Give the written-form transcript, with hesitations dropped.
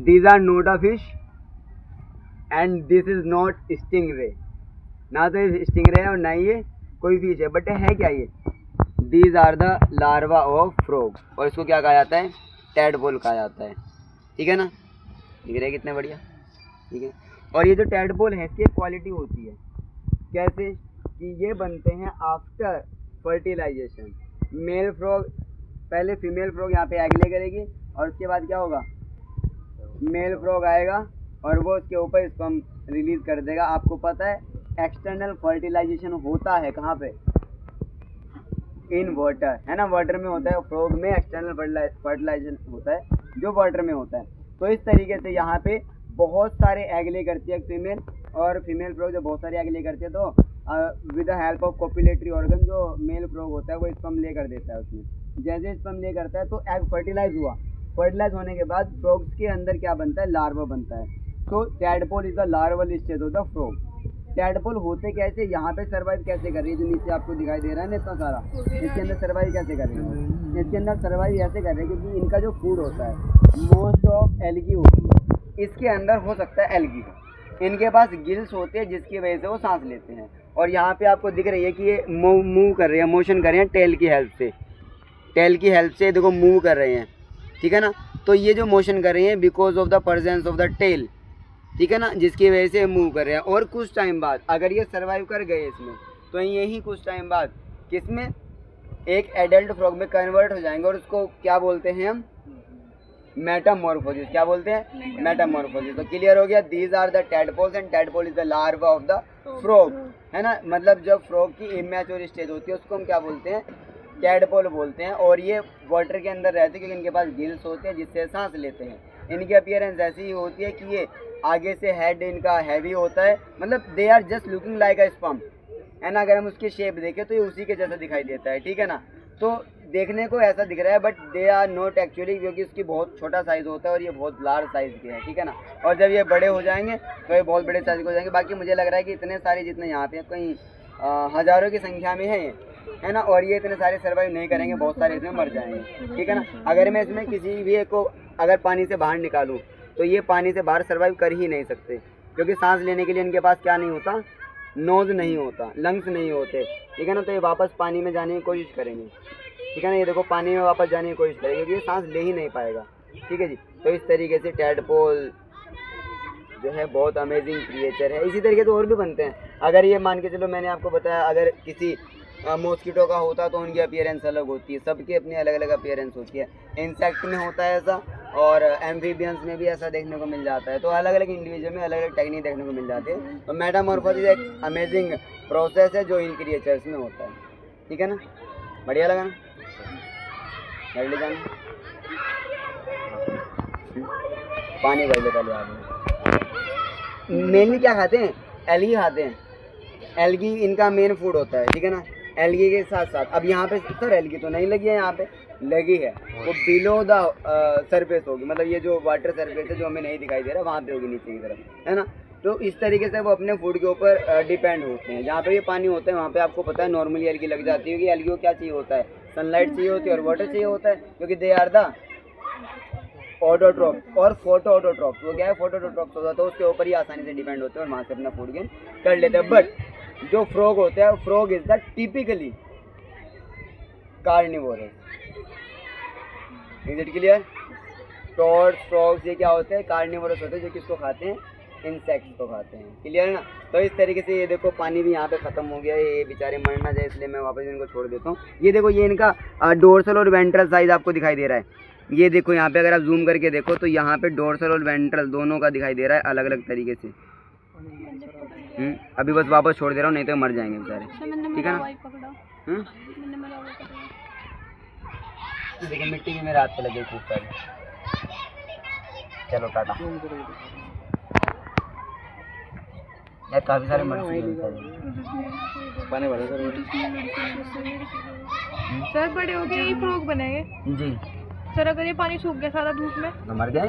these are not a fish and this is not stingray। ना तो ये stingray है और ना ही ये कोई फिश है, बट है क्या ये? These are the larva of frog। और इसको क्या कहा जाता है? टैडपोल कहा जाता है। ठीक है ना, दिख रहा है कितने बढ़िया। ठीक है, और ये जो टैडपोल है इसकी क्वालिटी होती है कैसे कि ये बनते हैं आफ्टर फर्टिलाइजेशन। मेल फ्रॉग पहले फीमेल फ्रॉग यहाँ पे एग ले करेगी और उसके बाद क्या होगा, मेल फ्रॉग आएगा और वो उसके ऊपर स्पर्म रिलीज कर देगा। आपको पता है एक्सटर्नल फर्टिलाइजेशन होता है कहाँ पे? इन वाटर, है ना, वाटर में होता है। फ्रॉग में एक्सटर्नल फर्टिलाइजेशन होता है जो वाटर में होता है। तो इस तरीके से यहाँ पे बहुत सारे एग ले करती है फीमेल, और फीमेल फ्रॉग जब बहुत सारे एग ले करती है तो with the help of copulatory organ जो मेल फ्रॉग होता है वो स्पर्म ले कर देता है उसमें। जैसे स्पर्म ले करता है तो एग फर्टिलाइज हुआ, फर्टिलाइज होने के बाद फ्रॉग्स के अंदर क्या बनता है? लार्वा बनता है। तो tadpole is the larval stage of the frog. Tadpole होते कैसे, यहाँ पे सर्वाइव कैसे कर रही है, जो नीचे आपको दिखाई दे रहा है ना इतना सारा, इसके अंदर सर्वाइव कैसे कर रही है? इसके अंदर सर्वाइव ऐसे कर रहे हैं क्योंकि इनका जो फूड होता है मोस्ट ऑफ एल्गी होती है, इसके अंदर हो सकता है एल्गी। इनके पास गिल्स होते हैं जिसकी वजह से वो सांस लेते हैं। और यहाँ पे आपको दिख रही है कि ये मूव कर रहे हैं, मोशन कर रहे हैं टेल की हेल्प से। टेल की हेल्प से देखो मूव कर रहे हैं, ठीक है ना। तो ये जो मोशन कर रहे हैं because of the presence of the tail, ठीक है ना, जिसकी वजह से मूव कर रहे हैं। और कुछ टाइम बाद अगर ये सर्वाइव कर गए इसमें तो यही कुछ टाइम बाद किसमें, एक एडल्ट फ्रॉग में कन्वर्ट हो जाएंगे और उसको क्या बोलते हैं हम? मेटामॉर्फोसिस। क्या बोलते हैं? मेटामॉर्फोसिस। तो क्लियर हो गया, these are the tadpoles and tadpole is the larva of the frog, है ना। मतलब जब फ्रॉग की इमैच्योर स्टेज होती है उसको हम क्या बोलते हैं? टैडपोल बोलते हैं। और ये वाटर के अंदर रहते हैं क्योंकि इनके पास गिल्स होते हैं जिससे सांस लेते हैं। इनकी अपीयरेंस ऐसी ही होती है कि ये आगे से हेड इनका हैवी होता है, मतलब they are just looking like a sperm, है ना। अगर हम उसकी शेप देखें तो ये उसी के जैसा दिखाई देता है, ठीक है ना। तो देखने को ऐसा दिख रहा है but they are not actually, क्योंकि उसकी बहुत छोटा साइज़ होता है और ये बहुत लार्ज साइज़ के हैं, ठीक है ना। और जब ये बड़े हो जाएंगे तो ये बहुत बड़े साइज़ के हो जाएंगे। बाकी मुझे लग रहा है कि इतने सारे जितने यहाँ पे कहीं हज़ारों की संख्या में है ये, है ना। और ये इतने सारे सर्वाइव नहीं करेंगे, बहुत सारे इसमें मर जाएंगे, ठीक है ना। अगर मैं इसमें किसी भी एक को अगर पानी से बाहर निकालूँ तो ये पानी से बाहर सर्वाइव कर ही नहीं सकते, क्योंकि सांस लेने के लिए इनके पास क्या नहीं होता? नोज़ नहीं होता, लंग्स नहीं होते, ठीक है ना। तो ये वापस पानी में जाने की कोशिश करेंगे, ठीक है ना। ये देखो पानी में वापस जाने की कोशिश करेंगे क्योंकि ये सांस ले ही नहीं पाएगा, ठीक है जी। तो इस तरीके से टैडपोल जो है बहुत अमेजिंग क्रिएचर है। इसी तरीके से और भी बनते हैं। अगर ये मान के चलो, मैंने आपको बताया अगर किसी मॉस्किटो का होता तो उनकी अपीयरेंस अलग होती है, सबकी अपनी अलग अलग अपीयरेंस होती है। इंसेक्ट में होता है ऐसा, और एम्फीबियंस में भी ऐसा देखने को मिल जाता है। तो अलग अलग इंडिविजुअल में अलग अलग टेक्निक देखने को मिल जाती है। तो मेटामॉर्फोसिस एक अमेजिंग प्रोसेस है जो इन क्रिएचर्स में होता है, ठीक है ना। बढ़िया लगा ना? भर ले जाना, पानी भर ले पहले आदमी। मेनली क्या खाते हैं? एल्गी खाते हैं। एल्गी इनका मेन फूड होता है, ठीक है ना। एल्गी के साथ साथ अब यहाँ पे सर एल्गी तो नहीं लगी है, यहाँ पे लगी है, वो बिलो द सरफेस होगी, मतलब ये जो वाटर सरफेस है जो हमें नहीं दिखाई दे रहा वहाँ पे होगी नीचे की तरफ, है ना। तो इस तरीके से वो अपने फूड के ऊपर डिपेंड होते हैं। जहाँ पे ये पानी होता है वहाँ पे आपको पता है नॉर्मली एल्गी लग जाती है, क्योंकि एल्गी को क्या चाहिए होता है? सनलाइट चाहिए होती है और वाटर चाहिए होता है, क्योंकि दे आर द ऑटोट्रॉप और फोटो ऑटोट्रॉप। वो क्या है? फोटो ऑटोट्रॉप होता है, तो उसके ऊपर ही आसानी से डिपेंड होते हैं और वहाँ से अपना फूड गेन कर लेते हैं। बट जो फ्रॉग होते हैं, frog is the typically carnivore है। Is it clear? Toads, frogs ये क्या होते हैं? कार्निवोरस होते हैं, जो किसको खाते हैं? इंसेक्ट्स को खाते हैं। क्लियर है ना। तो इस तरीके से ये देखो पानी भी यहाँ पे ख़त्म हो गया है, ये बेचारे मर ना जाए इसलिए मैं वापस इनको छोड़ देता हूँ। ये देखो ये इनका डोर्सल और वेंट्रल साइज आपको दिखाई दे रहा है। ये देखो यहाँ पे अगर आप जूम करके देखो तो यहाँ पे डोर्सल और वेंट्रल दोनों का दिखाई दे रहा है अलग अलग तरीके से। अभी बस वापस छोड़ दे रहा हूँ, नहीं तो मर जाएंगे बेचारे, ठीक है ना। देखो मिट्टी भी मेरे हाथ पे लगे खूब सारी। चलो टाटा। यार काफ़ी सारे मर चुके हैं पानी भरे सर। बड़े हो गए ये फ्रॉग बनेंगे जी सर। अगर ये पानी सूख गया सारा धूप में तो मर गए।